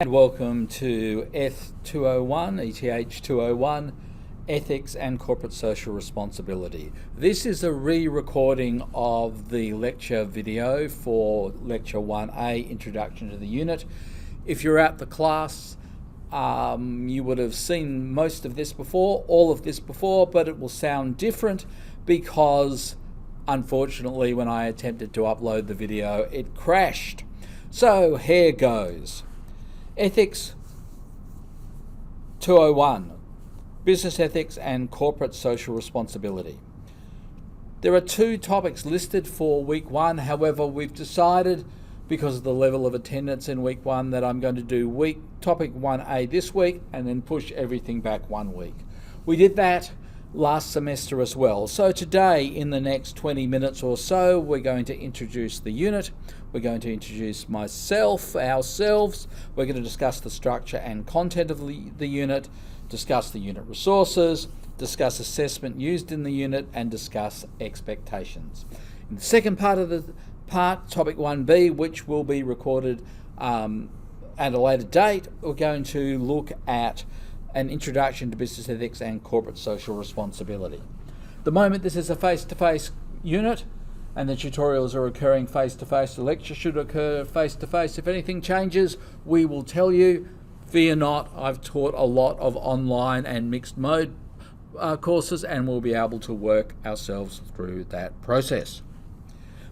And welcome to Eth201, ETH201, Ethics and Corporate Social Responsibility. This is a re-recording of the lecture video for Lecture1A Introduction to the Unit. If you're at the class, you would have seen most of this before, all of this before, but it will sound different because, unfortunately, when I attempted to upload the video, it crashed. So here goes. Ethics 201, Business Ethics and Corporate Social Responsibility. There are two topics listed for week one. However, we've decided, because of the level of attendance in week one, that I'm going to do topic 1A this week and then push everything back 1 week. We did that last semester as well. So today, in the next 20 minutes or so, we're going to introduce the unit. We're going to introduce ourselves. We're going to discuss the structure and content of the unit, discuss the unit resources, discuss assessment used in the unit, and discuss expectations. In the second part of the topic 1B, which will be recorded at a later date, we're going to look at an introduction to business ethics and corporate social responsibility. At the moment, this is a face-to-face unit, and the tutorials are occurring face-to-face. The lecture should occur face-to-face. If anything changes, we will tell you. Fear not, I've taught a lot of online and mixed mode courses, and we'll be able to work ourselves through that process.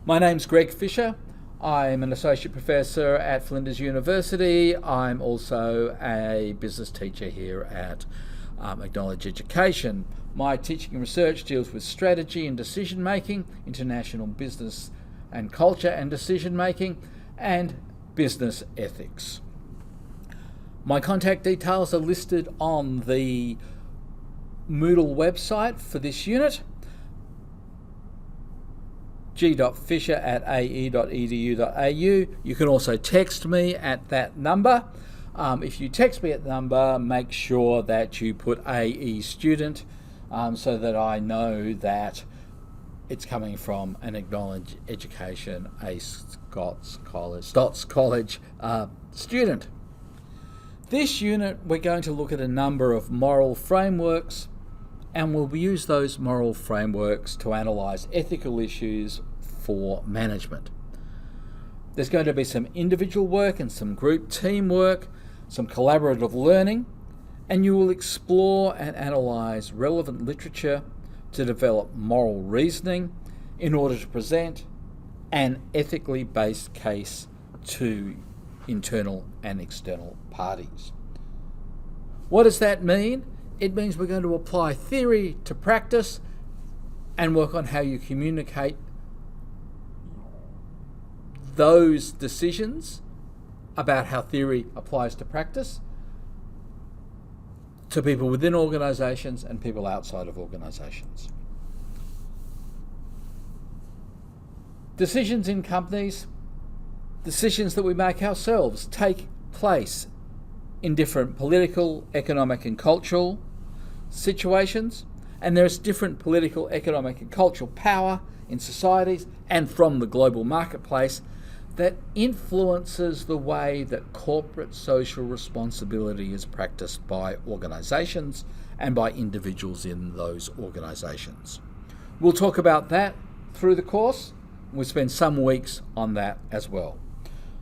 My name's Greg Fisher. I'm an associate professor at Flinders University. I'm also a business teacher here at Acknowledge Education. My teaching and research deals with strategy and decision making, international business and culture and decision making, and business ethics. My contact details are listed on the Moodle website for this unit, g.fisher@ae.edu.au. You can also text me at that number. If you text me at the number, make sure that you put AE student so that I know that it's coming from an Acknowledge Education, a Scots College student. This unit, we're going to look at a number of moral frameworks, and we'll use those moral frameworks to analyse ethical issues for management. There's going to be some individual work and some group teamwork, some collaborative learning, and you will explore and analyse relevant literature to develop moral reasoning in order to present an ethically based case to internal and external parties. What does that mean? It means we're going to apply theory to practice and work on how you communicate those decisions about how theory applies to practice to people within organisations and people outside of organisations. Decisions in companies, decisions that we make ourselves, take place in different political, economic and cultural situations, and there's different political, economic and cultural power in societies and from the global marketplace that influences the way that corporate social responsibility is practiced by organisations and by individuals in those organisations. We'll talk about that through the course. We'll spend some weeks on that as well.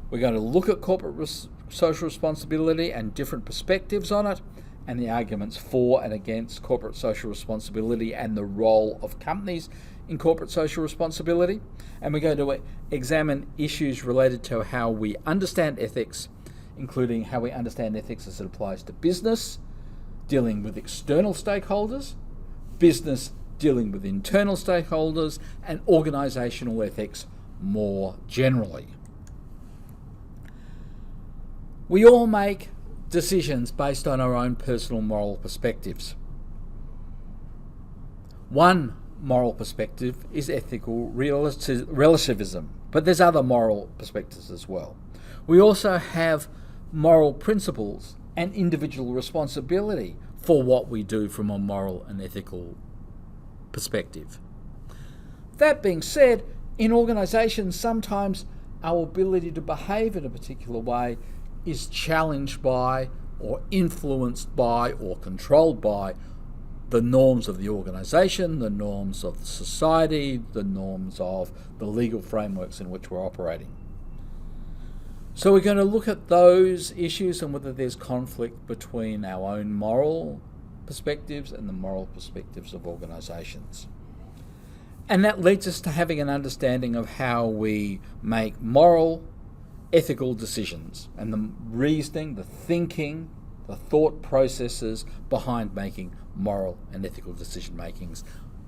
We're going to look at corporate social responsibility and different perspectives on it, and the arguments for and against corporate social responsibility and the role of companies in corporate social responsibility. And we're going to examine issues related to how we understand ethics, including how we understand ethics as it applies to business, dealing with external stakeholders, business dealing with internal stakeholders, and organisational ethics more generally. We all make decisions based on our own personal moral perspectives. One moral perspective is ethical relativism, but there's other moral perspectives as well. We also have moral principles and individual responsibility for what we do from a moral and ethical perspective. That being said, in organisations, sometimes our ability to behave in a particular way is challenged by or influenced by or controlled by the norms of the organisation, the norms of the society, the norms of the legal frameworks in which we're operating. So we're going to look at those issues and whether there's conflict between our own moral perspectives and the moral perspectives of organisations. And that leads us to having an understanding of how we make moral, ethical decisions and the reasoning, the thinking, the thought processes behind making moral and ethical decision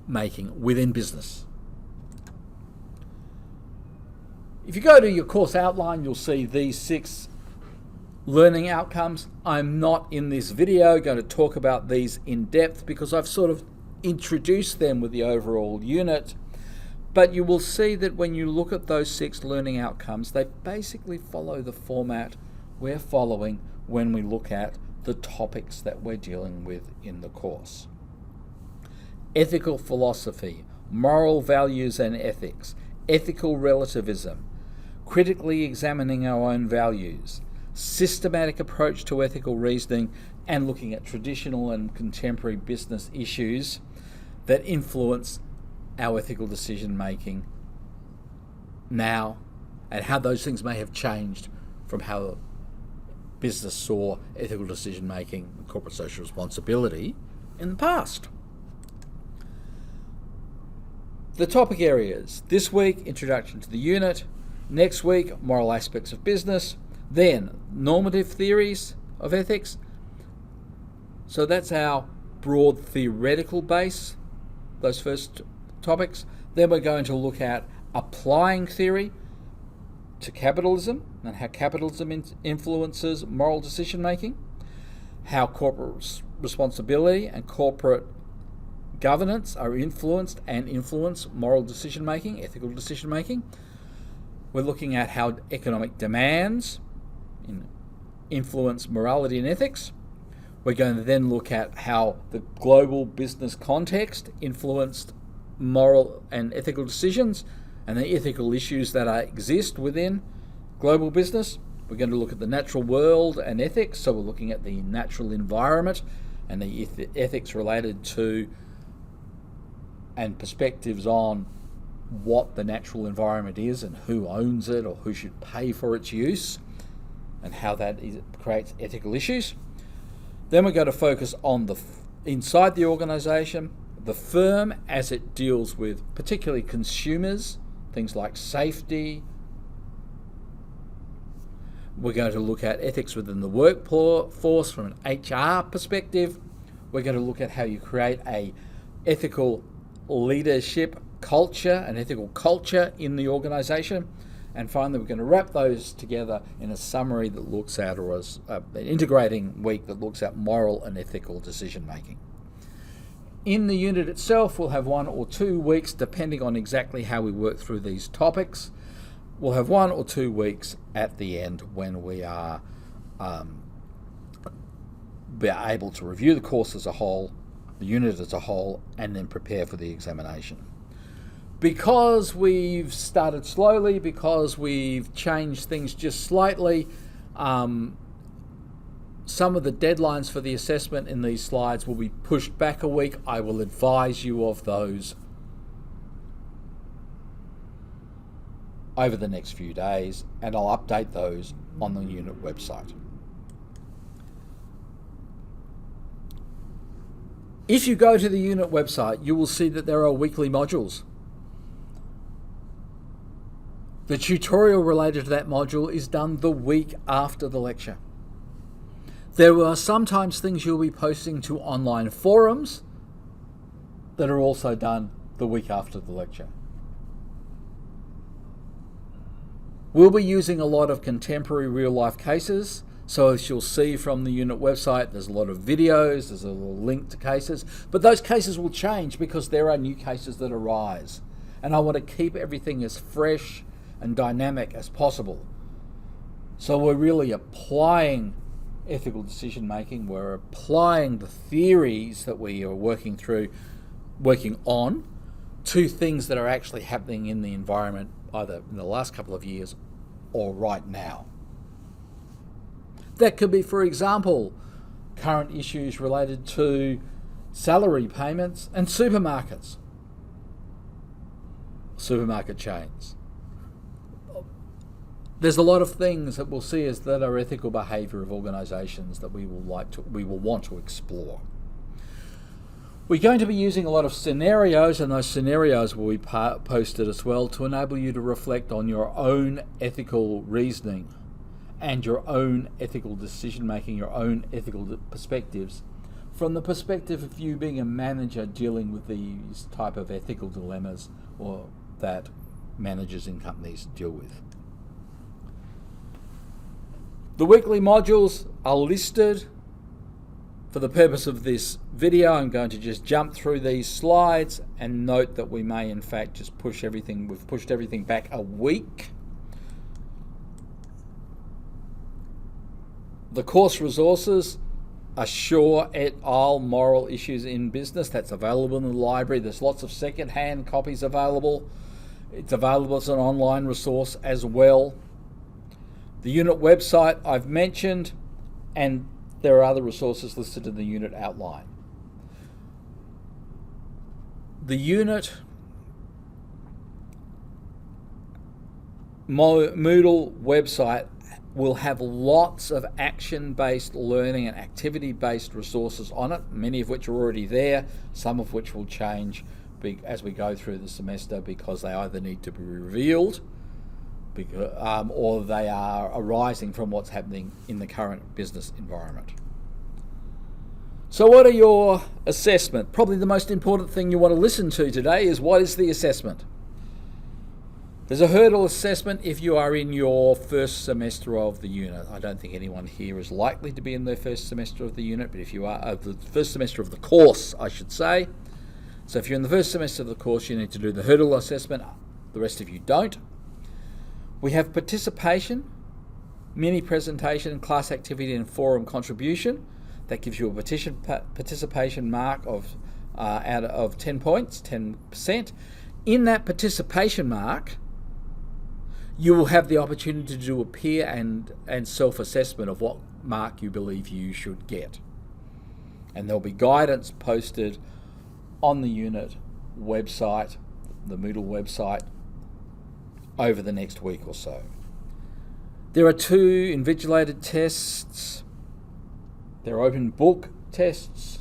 making within business. If you go to your course outline, you'll see these 6 learning outcomes. I'm not in this video going to talk about these in depth because I've sort of introduced them with the overall unit. But you will see that when you look at those 6 learning outcomes, they basically follow the format we're following when we look at the topics that we're dealing with in the course. Ethical philosophy, moral values and ethics, ethical relativism, critically examining our own values, systematic approach to ethical reasoning, and looking at traditional and contemporary business issues that influence our ethical decision making now and how those things may have changed from how business saw ethical decision making and corporate social responsibility in the past. The topic areas this week: introduction to the unit. Next week, moral aspects of business. Then normative theories of ethics. So that's our broad theoretical base, those first topics. Then we're going to look at applying theory to capitalism and how capitalism influences moral decision making, how corporate responsibility and corporate governance are influenced and influence moral decision making, ethical decision making. We're looking at how economic demands influence morality and ethics. We're going to then look at how the global business context influenced moral and ethical decisions and the ethical issues that exist within global business. We're going to look at the natural world and ethics. So we're looking at the natural environment and the ethics related to and perspectives on what the natural environment is and who owns it or who should pay for its use and how that creates ethical issues. Then we're going to focus on inside the organisation, the firm as it deals with particularly consumers, things like safety. We're going to look at ethics within the workforce from an HR perspective. We're going to look at how you create a ethical leadership culture, an ethical culture in the organisation. And finally, we're going to wrap those together in a summary that looks at, or an integrating week that looks at moral and ethical decision making. In the unit itself, we'll have 1 or 2 weeks, depending on exactly how we work through these topics. We'll have 1 or 2 weeks at the end when we are able to review the course as a whole, the unit as a whole, and then prepare for the examination. Because we've started slowly, because we've changed things just slightly, some of the deadlines for the assessment in these slides will be pushed back a week. I will advise you of those over the next few days, and I'll update those on the unit website. If you go to the unit website, you will see that there are weekly modules. The tutorial related to that module is done the week after the lecture. There are sometimes things you'll be posting to online forums that are also done the week after the lecture. We'll be using a lot of contemporary real-life cases. So as you'll see from the unit website, there's a lot of videos, there's a little link to cases, but those cases will change because there are new cases that arise. And I want to keep everything as fresh and dynamic as possible. So we're really applying ethical decision making, we're applying the theories that we are working on to things that are actually happening in the environment either in the last couple of years or right now. That could be, for example, current issues related to salary payments and supermarkets, supermarket chains. There's a lot of things that we'll see as that are ethical behaviour of organisations that we will want to explore. We're going to be using a lot of scenarios, and those scenarios will be posted as well to enable you to reflect on your own ethical reasoning and your own ethical decision making, your own ethical perspectives, from the perspective of you being a manager dealing with these type of ethical dilemmas or that managers in companies deal with. The weekly modules are listed. For the purpose of this video, I'm going to just jump through these slides and note that we may in fact just we've pushed everything back a week. The course resources are Shaw et al. Moral Issues in Business. That's available in the library. There's lots of second-hand copies available. It's available as an online resource as well. The unit website I've mentioned, and there are other resources listed in the unit outline. The unit Moodle website will have lots of action-based learning and activity-based resources on it, many of which are already there, some of which will change as we go through the semester because they either need to be revealed or they are arising from what's happening in the current business environment. So what are your assessment? Probably the most important thing you want to listen to today is what is the assessment? There's a hurdle assessment if you are in your first semester of the unit. I don't think anyone here is likely to be in their first semester of the unit, but if you are, the first semester of the course, I should say. So if you're in the first semester of the course, you need to do the hurdle assessment. The rest of you don't. We have participation, mini presentation, class activity, and forum contribution. That gives you a participation mark of out of 10 points, 10%. In that participation mark, you will have the opportunity to do a peer and self-assessment of what mark you believe you should get. And there'll be guidance posted on the unit website, the Moodle website, over the next week or so. There are 2 invigilated tests. They're open book tests.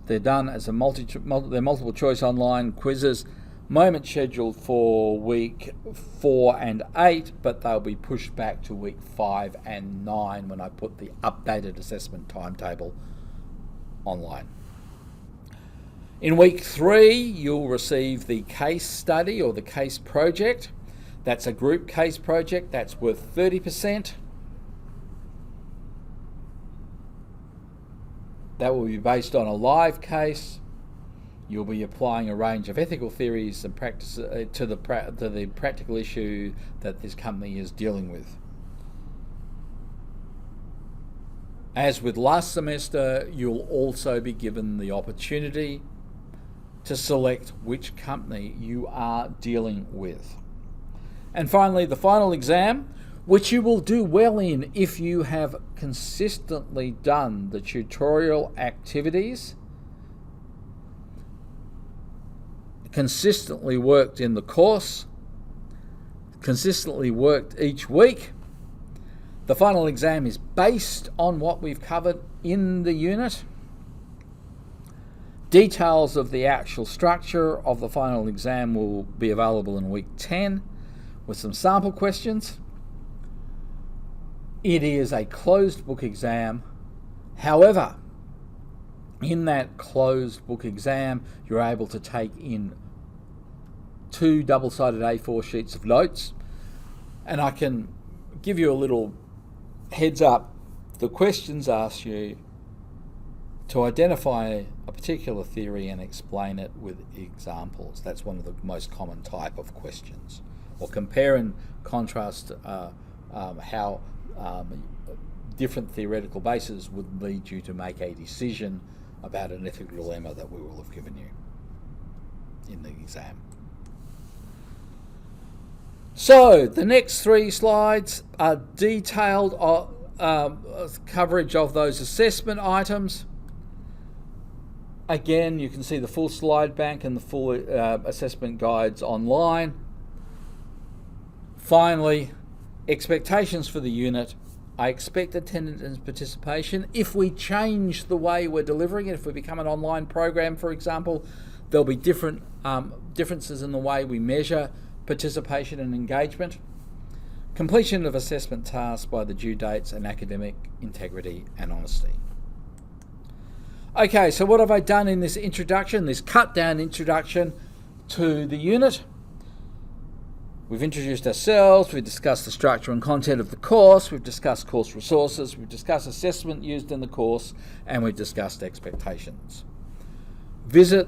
They're done as they're multiple choice online quizzes. Moment scheduled for week 4 and 8, but they'll be pushed back to week 5 and 9 when I put the updated assessment timetable online. In week 3, you'll receive the case study or the case project. That's a group case project. That's worth 30%. That will be based on a live case. You'll be applying a range of ethical theories and practice to the practical issue that this company is dealing with. As with last semester, you'll also be given the opportunity to select which company you are dealing with. And finally, the final exam, which you will do well in if you have consistently done the tutorial activities, consistently worked in the course, consistently worked each week. The final exam is based on what we've covered in the unit. Details of the actual structure of the final exam will be available in week 10 with some sample questions. It is a closed book exam. However, in that closed book exam, you're able to take in 2 double-sided A4 sheets of notes. And I can give you a little heads up. The questions ask you to identify a particular theory and explain it with examples. That's one of the most common type of questions. Or compare and contrast how different theoretical bases would lead you to make a decision about an ethical dilemma that we will have given you in the exam. So the next 3 slides are detailed coverage of those assessment items. Again, you can see the full slide bank and the full assessment guides online. Finally, expectations for the unit. I expect attendance and participation. If we change the way we're delivering it, if we become an online program, for example, there'll be differences in the way we measure participation and engagement. Completion of assessment tasks by the due dates, and academic integrity and honesty. Okay, so what have I done in this introduction, this cut-down introduction to the unit? We've introduced ourselves, we've discussed the structure and content of the course, we've discussed course resources, we've discussed assessment used in the course, and we've discussed expectations. Visit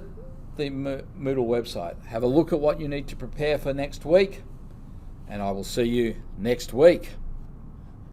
the Moodle website. Have a look at what you need to prepare for next week, and I will see you next week.